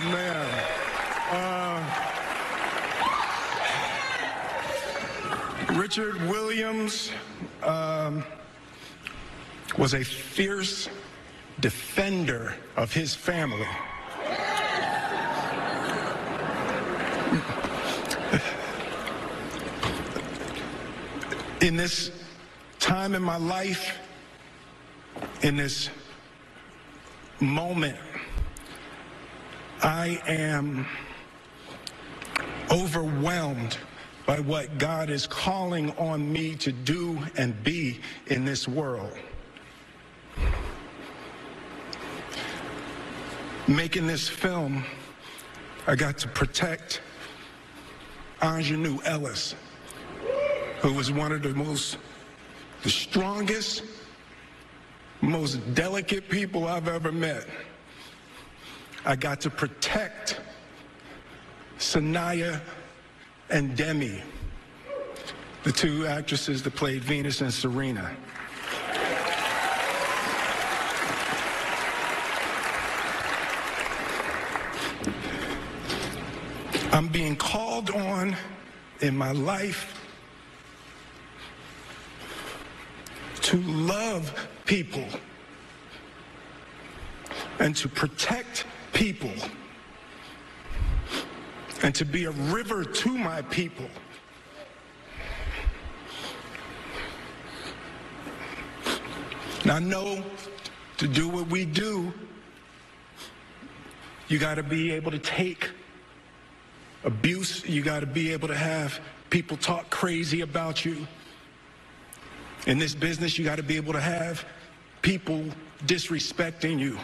man. Richard Williams was a fierce defender of his family. In this time in my life, in this moment, I am overwhelmed by what God is calling on me to do and be in this world. Making this film, I got to protect Ingenue Ellis, who was one of the strongest, most delicate people I've ever met. I got to protect Sanaya and Demi, the two actresses that played Venus and Serena. I'm being called on in my life to love people and to protect people and to be a river to my people. Now, I know to do what we do, you got to be able to take abuse. You got to be able to have people talk crazy about you. In this business, you got to be able to have people disrespecting you.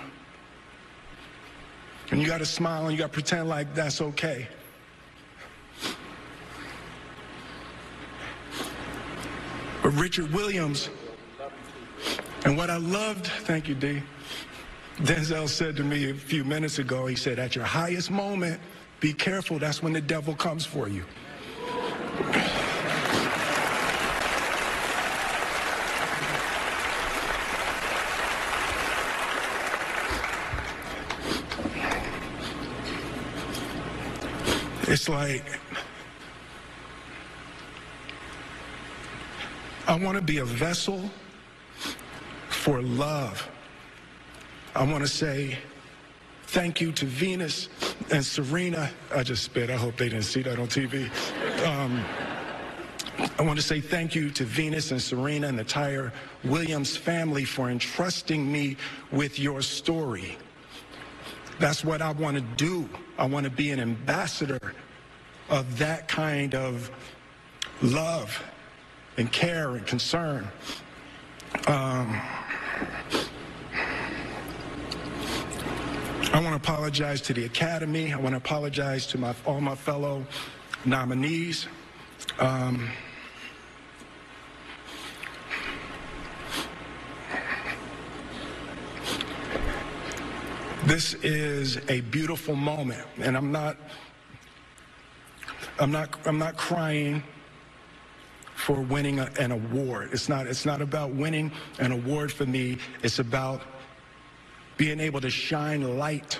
And you got to smile and you got to pretend like that's okay. But Richard Williams, and what I loved, thank you, D. Denzel said to me a few minutes ago, he said, at your highest moment, be careful, that's when the devil comes for you. It's like, I want to be a vessel for love. I want to say thank you to Venus and Serena. I just spit. I hope they didn't see that on TV. I want to say thank you to Venus and Serena and the entire Williams family for entrusting me with your story. That's what I want to do. I want to be an ambassador of that kind of love and care and concern. I want to apologize to the Academy. I want to apologize to all my fellow nominees. This is a beautiful moment, and I'm not crying for winning an award. It's not about winning an award for me. It's about being able to shine light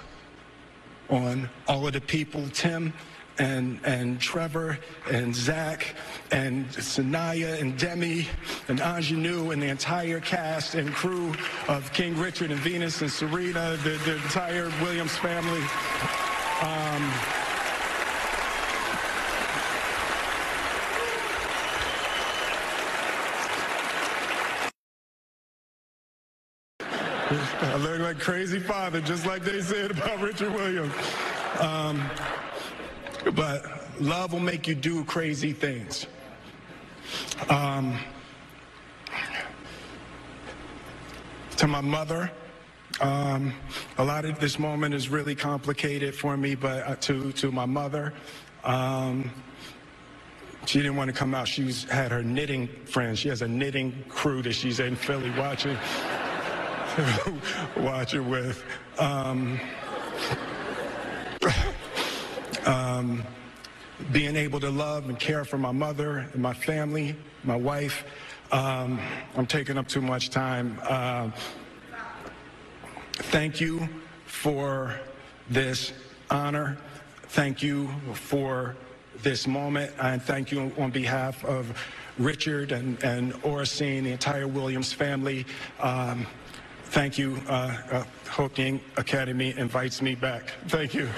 on all of the people, Tim and Trevor and Zach and Sanaya and Demi and Ingenue and the entire cast and crew of King Richard and Venus and Serena, the entire Williams family. I look like crazy father, just like they said about Richard Williams. But love will make you do crazy things. To my mother, a lot of this moment is really complicated for me, but to my mother, she didn't want to come out. She had her knitting friends. She has a knitting crew that she's in Philly watching with. Being able to love and care for my mother and my family, my wife. I'm taking up too much time. Thank you for this honor. Thank you for this moment, and thank you on behalf of Richard and Oracene, the entire Williams family. Thank you. Hope the Academy invites me back. Thank you.